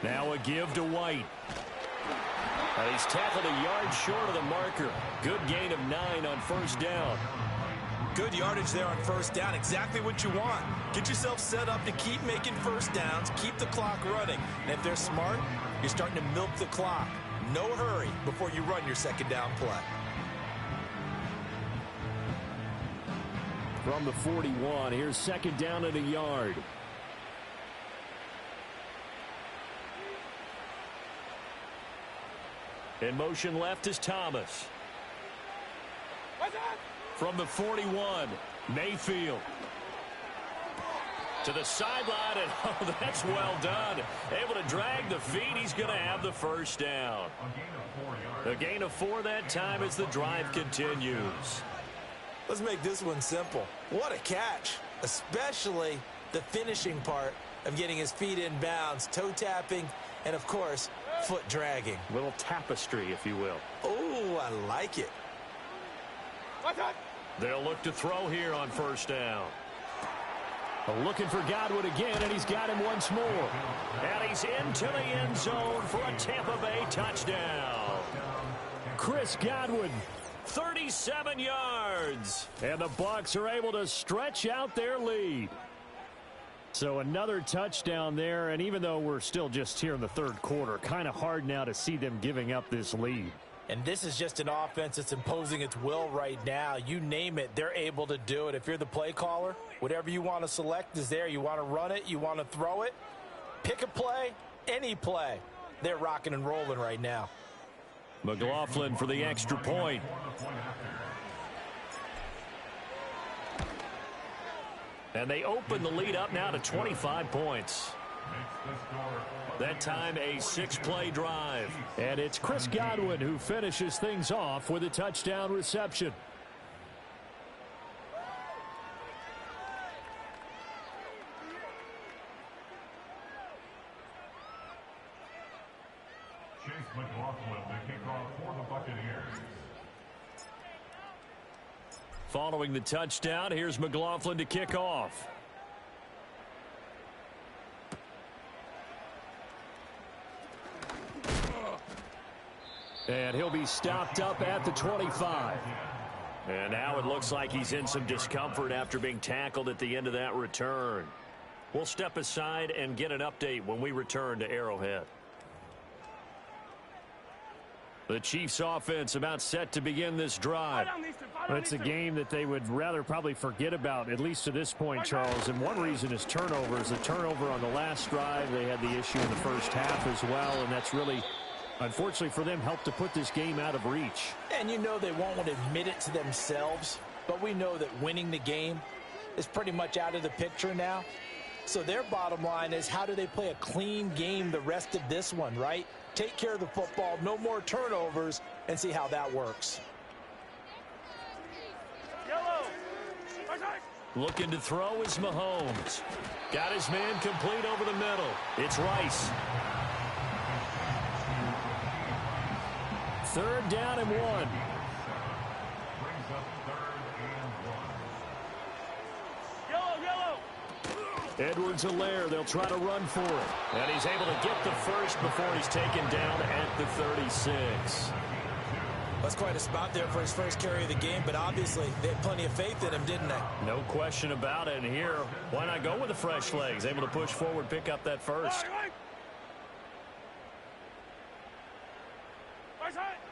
Now a give to White. And he's tackled a yard short of the marker. Good gain of 9 on 1st down. Good yardage there on 1st down. Exactly what you want. Get yourself set up to keep making 1st downs, keep the clock running. And if they're smart, you're starting to milk the clock. No hurry before you run your 2nd down play. From the 41, here's 2nd down and a yard. In motion left is Thomas. From the 41, Mayfield. To the sideline, and oh, that's well done. Able to drag the feet. He's going to have the 1st down. A gain of 4 that time as the drive continues. Let's make this one simple. What a catch, especially the finishing part of getting his feet in bounds, toe tapping, and of course, foot dragging. Little tapestry, if you will. Oh, I like it. They'll look to throw here on 1st down. Looking for Godwin again, and he's got him once more. And he's into the end zone for a Tampa Bay touchdown. Chris Godwin. 37 yards. And the Bucs are able to stretch out their lead. So another touchdown there, and even though we're still just here in the 3rd quarter, kind of hard now to see them giving up this lead. And this is just an offense that's imposing its will right now. You name it, they're able to do it. If you're the play caller, whatever you want to select is there. You want to run it, you want to throw it. Pick a play, any play. They're rocking and rolling right now. McLaughlin for the extra point. And they open the lead up now to 25 points. That time a 6-play drive. And it's Chris Godwin who finishes things off with a touchdown reception. McLaughlin to kick off for the Buccaneers. Following the touchdown, here's McLaughlin to kick off. And he'll be stopped up at the 25. And now it looks like he's in some discomfort after being tackled at the end of that return. We'll step aside and get an update when we return to Arrowhead. The Chiefs offense about set to begin this drive. It's a game that they would rather probably forget about, at least to this point, Charles. And one reason is turnovers. A turnover on the last drive. They had the issue in the first half as well, and that's really, unfortunately for them, helped to put this game out of reach. And you know they won't admit it to themselves, but we know that winning the game is pretty much out of the picture now. So their bottom line is, how do they play a clean game the rest of this one, right? Take care of the football, no more turnovers, and see how that works. Looking to throw is Mahomes. Got his man complete over the middle. It's Rice. Third down and 1. Edwards-Helaire, they'll try to run for it. And he's able to get the first before he's taken down at the 36. That's quite a spot there for his first carry of the game, but obviously they had plenty of faith in him, didn't they? No question about it. And here, why not go with the fresh legs? Able to push forward, pick up that first.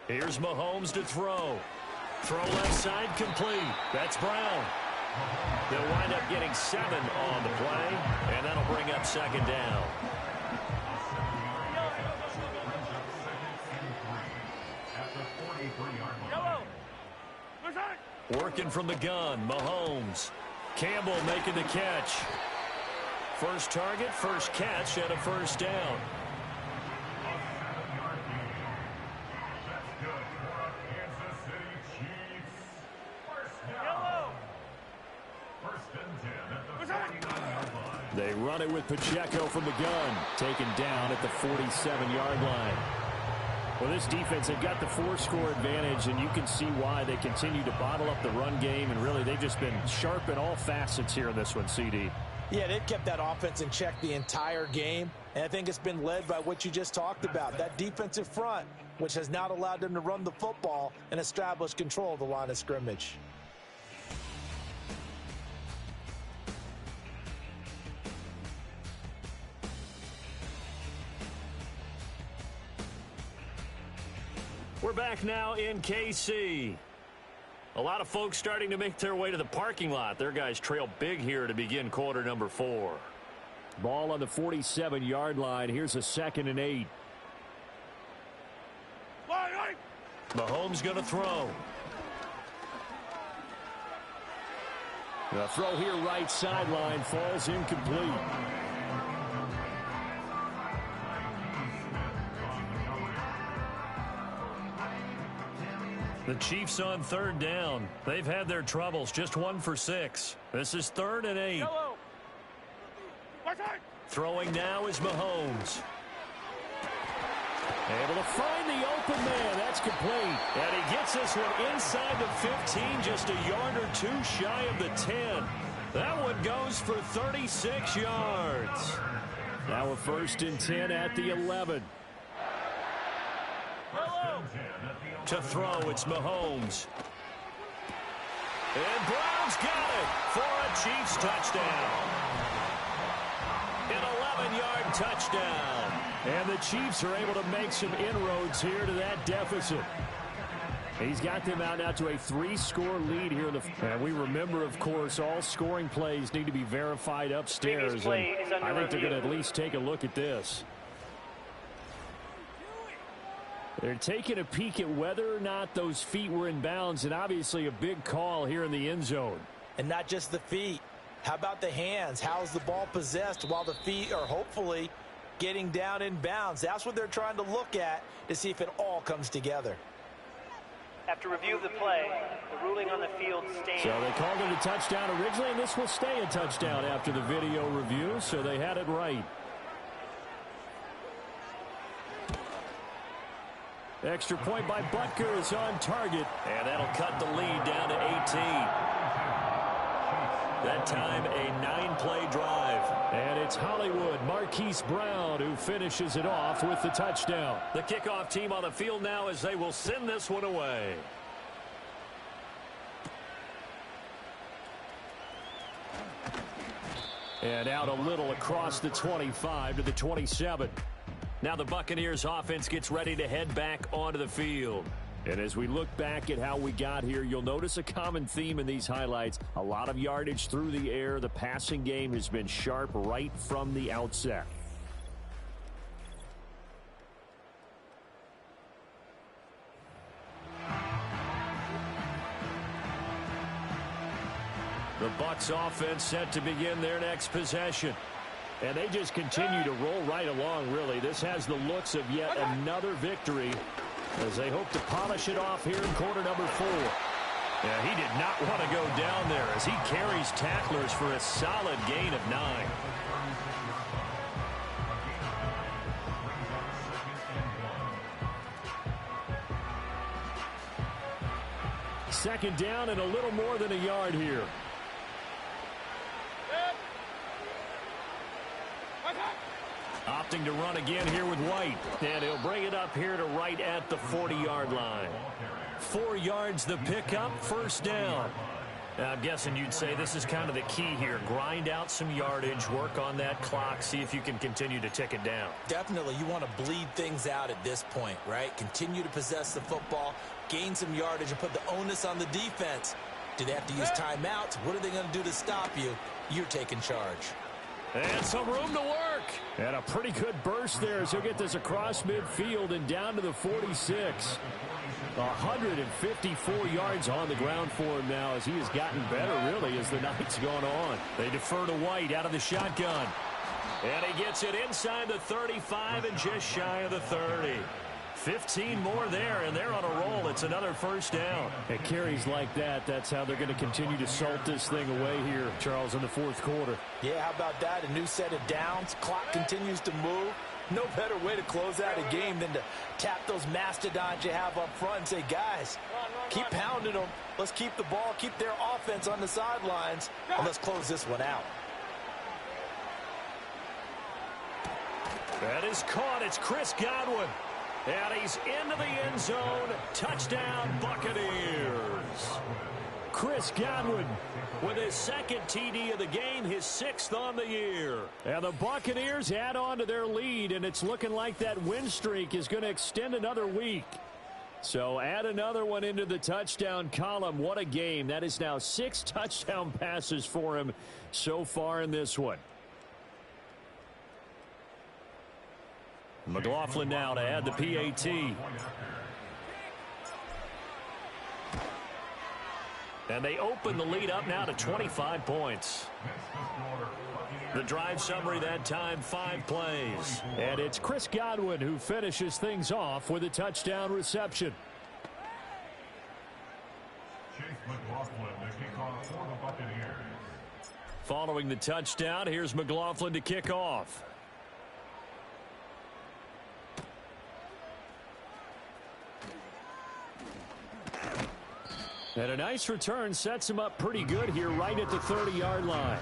Here's Mahomes to throw. Throw left side complete. That's Brown. They'll wind up getting 7 on the play, and that'll bring up second down. Working from the gun, Mahomes. Campbell making the catch. First target, first catch, and a first down. They run it with Pacheco from the gun, taken down at the 47-yard line. Well, this defense, they've got the 4-score advantage, and you can see why they continue to bottle up the run game, and really they've just been sharp in all facets here in this one, CD. Yeah, they've kept that offense in check the entire game, and I think it's been led by what you just talked about, that defensive front, which has not allowed them to run the football and establish control of the line of scrimmage. We're back now in KC. A lot of folks starting to make their way to the parking lot. Their guys trail big here to begin quarter number 4. Ball on the 47-yard line. Here's a 2nd and 8. Mahomes going to throw. The throw here right sideline falls incomplete. The Chiefs on third down. They've had their troubles, just 1 for 6. This is 3rd and 8. Throwing now is Mahomes. Able to find the open man. That's complete. And he gets this one inside the 15, just a yard or 2 shy of the 10. That one goes for 36 yards. Now a 1st and 10 at the 11. To throw, it's Mahomes. And Brown's got it for a Chiefs touchdown. An 11-yard touchdown. And the Chiefs are able to make some inroads here to that deficit. He's got them out now to a 3-score lead here. And we remember, of course, all scoring plays need to be verified upstairs. And I think they're going to at least take a look at this. They're taking a peek at whether or not those feet were in bounds, and obviously a big call here in the end zone. And not just the feet. How about the hands? How's the ball possessed while the feet are hopefully getting down in bounds? That's what they're trying to look at to see if it all comes together. After review of the play, the ruling on the field stands. So they called it a touchdown originally, and this will stay a touchdown after the video review, so they had it right. Extra point by Butker is on target. And that'll cut the lead down to 18. That time, a 9-play drive. And it's Hollywood Marquise Brown who finishes it off with the touchdown. The kickoff team on the field now as they will send this one away. And out a little across the 25 to the 27. Now the Buccaneers offense gets ready to head back onto the field. And as we look back at how we got here, you'll notice a common theme in these highlights. A lot of yardage through the air. The passing game has been sharp right from the outset. The Bucs offense set to begin their next possession. And they just continue to roll right along, really. This has the looks of yet another victory as they hope to polish it off here in quarter number 4. Yeah, he did not want to go down there as he carries tacklers for a solid gain of 9. Second down and a little more than a yard here. Opting to run again here with White. And he'll bring it up here to right at the 40-yard line. 4 yards the pickup, first down. Now, I'm guessing you'd say this is kind of the key here. Grind out some yardage, work on that clock, see if you can continue to tick it down. Definitely, you want to bleed things out at this point, right? Continue to possess the football, gain some yardage, and put the onus on the defense. Do they have to use timeouts? What are they going to do to stop you? You're taking charge. And some room to work. And a pretty good burst there as he'll get this across midfield and down to the 46. 154 yards on the ground for him now as he has gotten better, really, as the night's gone on. They defer to White out of the shotgun. And he gets it inside the 35 and just shy of the 30. 15 more there, and they're on a roll. It's another first down. It carries like that. That's how they're going to continue to salt this thing away here, Charles, in the fourth quarter. Yeah, how about that? A new set of downs. Clock continues to move. No better way to close out a game than to tap those mastodons you have up front and say, guys, keep pounding them. Let's keep the ball, keep their offense on the sidelines, and let's close this one out. That is caught. It's Chris Godwin. And he's into the end zone. Touchdown, Buccaneers. Chris Godwin with his second TD of the game, his 6th on the year. And the Buccaneers add on to their lead, and it's looking like that win streak is going to extend another week. So add another one into the touchdown column. What a game. That is now 6 touchdown passes for him so far in this one. McLaughlin now to add the PAT. And they open the lead up now to 25 points. The drive summary that time, 5 plays. And it's Chris Godwin who finishes things off with a touchdown reception. Following the touchdown, here's McLaughlin to kick off. And a nice return sets him up pretty good here right at the 30-yard line.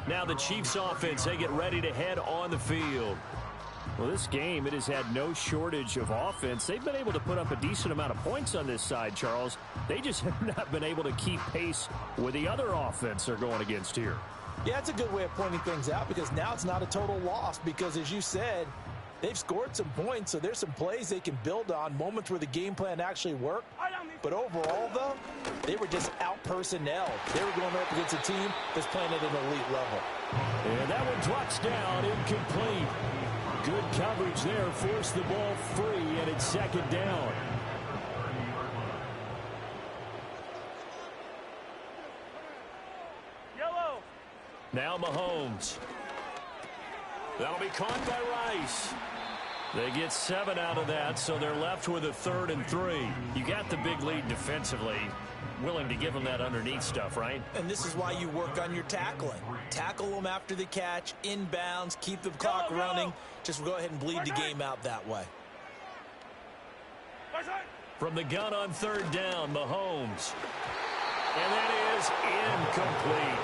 Now the Chiefs offense, they get ready to head on the field. Well, this game, it has had no shortage of offense. They've been able to put up a decent amount of points on this side, Charles. They just have not been able to keep pace with the other offense they're going against here. Yeah, it's a good way of pointing things out because now it's not a total loss because, as you said, they've scored some points, so there's some plays they can build on, moments where the game plan actually worked. But overall, though, they were just out-personnel. They were going up against a team that's playing at an elite level. And that one drops down, incomplete. Good coverage there, forced the ball free, and it's second down. Yellow. Now Mahomes. That'll be caught by Rice. They get 7 out of that, so they're left with a 3rd and 3. You got the big lead defensively. Willing to give them that underneath stuff, right? And this is why you work on your tackling. Tackle them after the catch, inbounds, keep the clock running. Just go ahead and bleed the game out that way. From the gun on third down, Mahomes. And that is incomplete.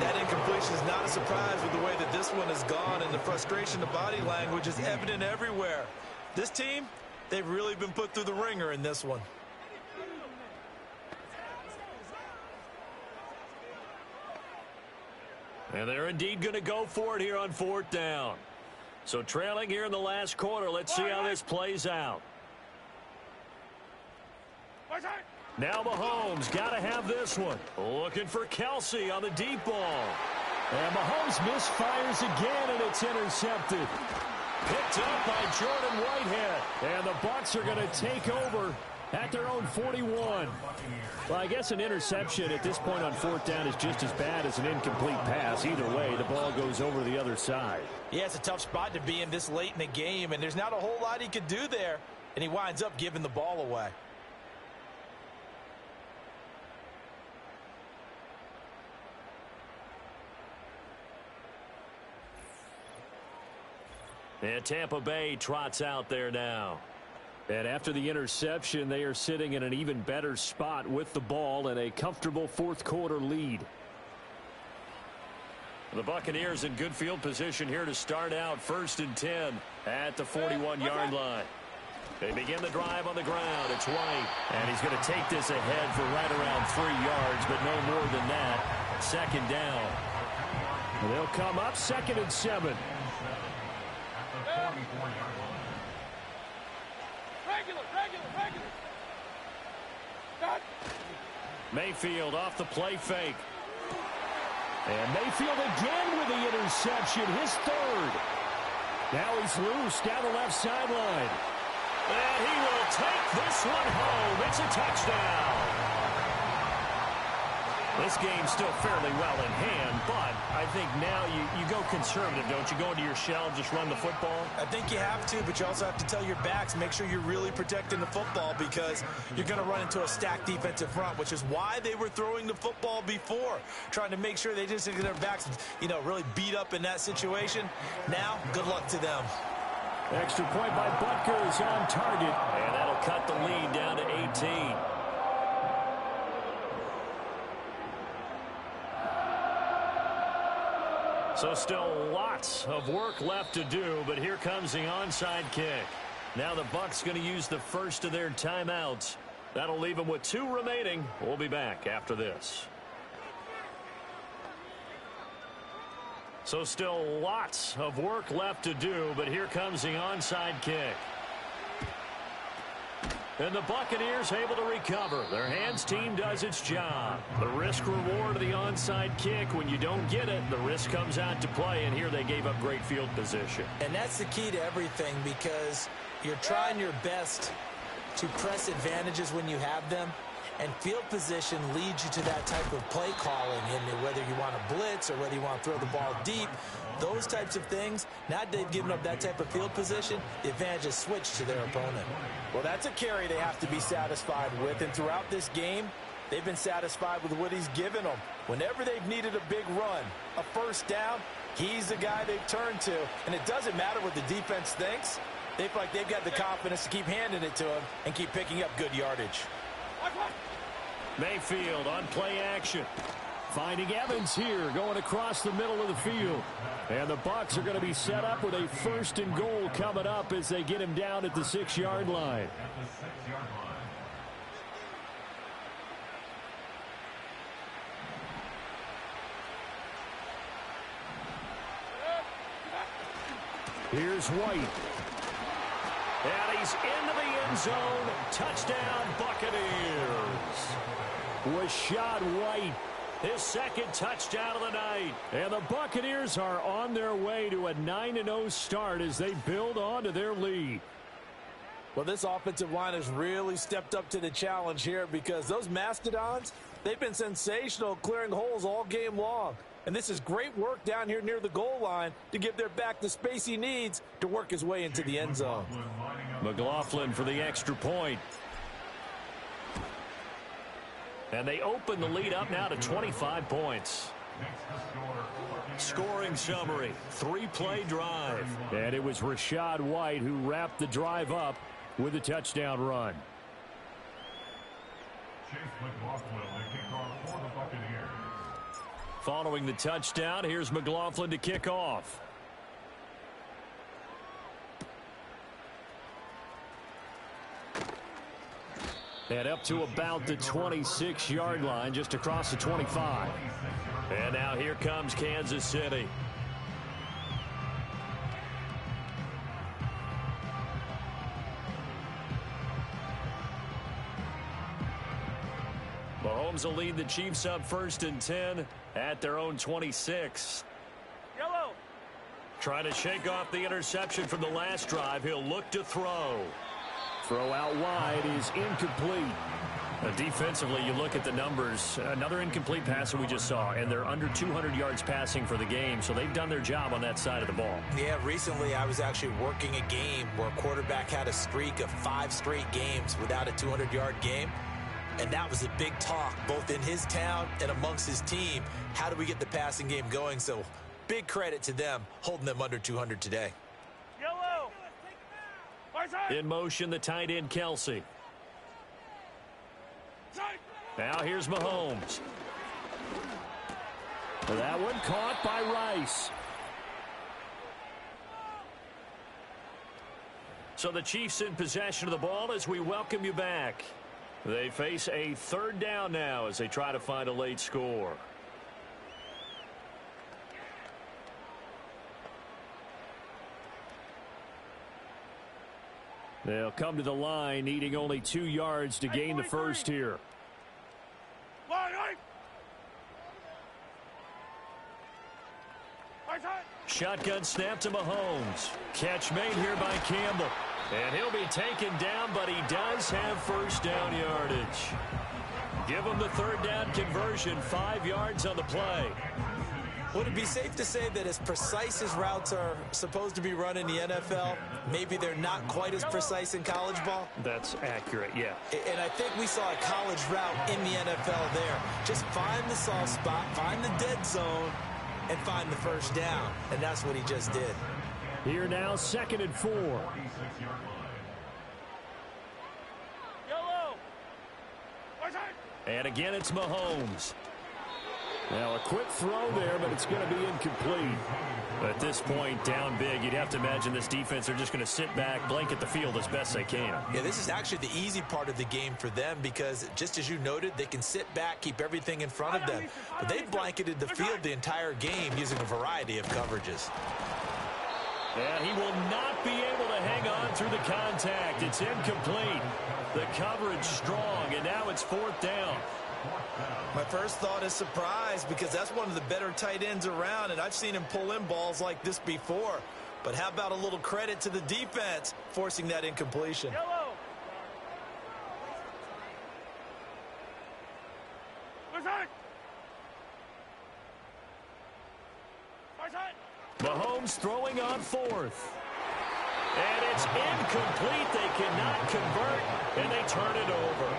That incompletion is not a surprise with the way that this one has gone, and the frustration, the body language is evident everywhere. This team, they've really been put through the ringer in this one. And they're indeed going to go for it here on fourth down. So trailing here in the last quarter. Let's see how this plays out. Now Mahomes got to have this one. Looking for Kelsey on the deep ball. And Mahomes misfires again, and it's intercepted. Picked up by Jordan Whitehead. And the Bucs are going to take over at their own 41. Well, I guess an interception at this point on fourth down is just as bad as an incomplete pass. Either way, the ball goes over the other side. Yeah, it's a tough spot to be in this late in the game, and there's not a whole lot he could do there, and he winds up giving the ball away. And Tampa Bay trots out there now. And after the interception, they are sitting in an even better spot with the ball and a comfortable fourth quarter lead. The Buccaneers in good field position here to start out 1st and 10 at the 41-yard line. They begin the drive on the ground. It's White. And he's going to take this ahead for right around 3 yards, but no more than that. Second down. And they'll come up 2nd and 7. Mayfield off the play fake. And Mayfield again with the interception, his third. Now he's loose down the left sideline. And he will take this one home. It's a touchdown. This game's still fairly well in hand, but I think now you go conservative, don't you? Go into your shell and just run the football? I think you have to, but you also have to tell your backs, make sure you're really protecting the football, because you're going to run into a stacked defensive front, which is why they were throwing the football before, trying to make sure they didn't get their backs, really beat up in that situation. Now, good luck to them. Extra point by Butker is on target. And that'll cut the lead down to 18. So still lots of work left to do, but here comes the onside kick. Now the Bucs going to use the first of their timeouts. That'll leave them with 2 remaining. We'll be back after this. So still lots of work left to do, but here comes the onside kick. And the Buccaneers able to recover. Their hands team does its job. The risk reward of the onside kick. When you don't get it, the risk comes out to play, and here they gave up great field position. And that's the key to everything, because you're trying your best to press advantages when you have them, and field position leads you to that type of play calling, and whether you want to blitz or whether you want to throw the ball deep, those types of things. Now they've given up that type of field position, the advantage is switched to their opponent. Well, that's a carry they have to be satisfied with, and throughout this game, they've been satisfied with what he's given them. Whenever they've needed a big run, a first down, he's the guy they've turned to, and it doesn't matter what the defense thinks. They feel like they've got the confidence to keep handing it to him and keep picking up good yardage. Mayfield on play action. Finding Evans here, going across the middle of the field. And the Bucs are going to be set up with a 1st and goal coming up as they get him down at the 6-yard line. Here's White. And he's into the end zone. Touchdown, Buccaneers. Rashad White, his 2nd touchdown of the night. And the Buccaneers are on their way to a 9-0 start as they build on to their lead. Well, this offensive line has really stepped up to the challenge here, because those Mastodons, they've been sensational clearing holes all game long. And this is great work down here near the goal line to give their back the space he needs to work his way into the end zone. McLaughlin for the extra point. And they open the lead up now to 25 points. Scoring summary, 3-play drive. And it was Rashad White who wrapped the drive up with a touchdown run. Chase McLaughlin, the kickoff for the Buccaneers. Following the touchdown, here's McLaughlin to kick off. And up to about the 26-yard line, just across the 25. And now here comes Kansas City. Mahomes will lead the Chiefs up 1st and 10 at their own 26. Yellow. Trying to shake off the interception from the last drive. He'll look to throw. Throw out wide is incomplete. Defensively, you look at the numbers. Another incomplete pass that we just saw, and they're under 200 yards passing for the game, so they've done their job on that side of the ball. Yeah, recently I was actually working a game where a quarterback had a streak of 5 straight games without a 200-yard game. And that was a big talk, both in his town and amongst his team. How do we get the passing game going? So big credit to them, holding them under 200 today. Yellow. In motion, the tight end, Kelsey. Now here's Mahomes. That one caught by Rice. So the Chiefs in possession of the ball as we welcome you back. They face a 3rd down now as they try to find a late score. They'll come to the line, needing only 2 yards to gain the first here. Shotgun snap to Mahomes. Catch made here by Campbell. And he'll be taken down, but he does have 1st down yardage. Give him the 3rd down conversion, 5 yards on the play. Would it be safe to say that as precise as routes are supposed to be run in the NFL, maybe they're not quite as precise in college ball? That's accurate, yeah. And I think we saw a college route in the NFL there. Just find the soft spot, find the dead zone, and find the 1st down. And that's what he just did. Here now, 2nd and 4. Yellow. And again, it's Mahomes. Now a quick throw there, but it's going to be incomplete. At this point, down big, you'd have to imagine this defense are just going to sit back, blanket the field as best they can. Yeah, this is actually the easy part of the game for them because, just as you noted, they can sit back, keep everything in front of them. But they've blanketed the field the entire game using a variety of coverages. And he will not be able to hang on through the contact. It's incomplete. The coverage strong, and now it's 4th down. My first thought is surprise because that's one of the better tight ends around, and I've seen him pull in balls like this before. But how about a little credit to the defense forcing that incompletion? Yellow. Mahomes throwing on 4th. And it's incomplete. They cannot convert, and they turn it over.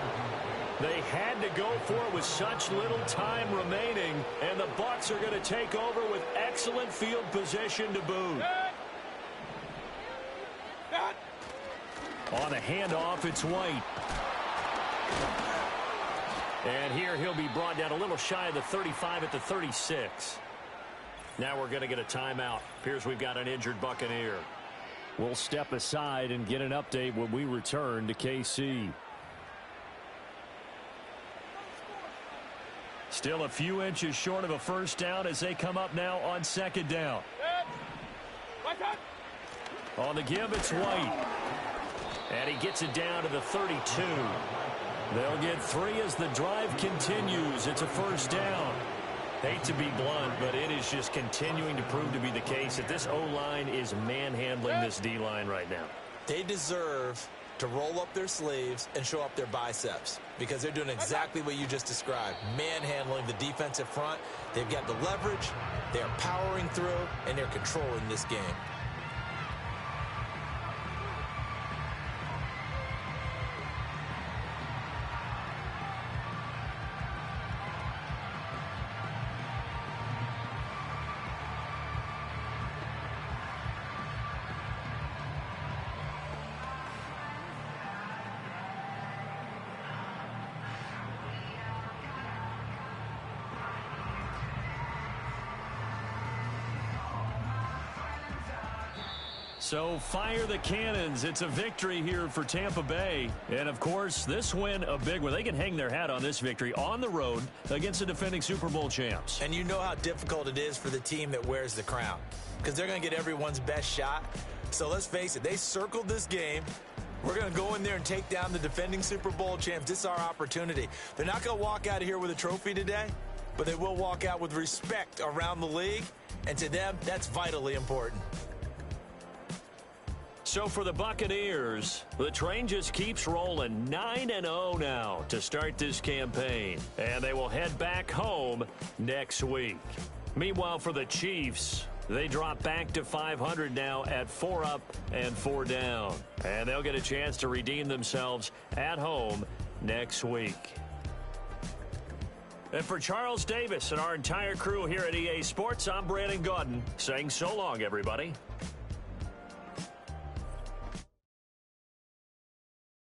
They had to go for it with such little time remaining, and the Bucs are going to take over with excellent field position to boot. On a handoff, it's White. And here he'll be brought down a little shy of the 35 at the 36. Now we're going to get a timeout. Appears we've got an injured Buccaneer. We'll step aside and get an update when we return to KC. Still a few inches short of a 1st down as they come up now on 2nd down. On the give, it's White. And he gets it down to the 32. They'll get 3 as the drive continues. It's a 1st down. Hate to be blunt, but it is just continuing to prove to be the case that this O-line is manhandling this D-line right now. They deserve to roll up their sleeves and show up their biceps because they're doing exactly what you just described, manhandling the defensive front. They've got the leverage, they're powering through, and they're controlling this game. So fire the cannons. It's a victory here for Tampa Bay. And, of course, this win, a big one. They can hang their hat on this victory on the road against the defending Super Bowl champs. And you know how difficult it is for the team that wears the crown, because they're going to get everyone's best shot. So let's face it, they circled this game. We're going to go in there and take down the defending Super Bowl champs. This is our opportunity. They're not going to walk out of here with a trophy today, but they will walk out with respect around the league. And to them, that's vitally important. So for the Buccaneers, the train just keeps rolling 9-0 now to start this campaign. And they will head back home next week. Meanwhile, for the Chiefs, they drop back to 500 now at 4 up and 4 down. And they'll get a chance to redeem themselves at home next week. And for Charles Davis and our entire crew here at EA Sports, I'm Brandon Gaudin saying so long, everybody.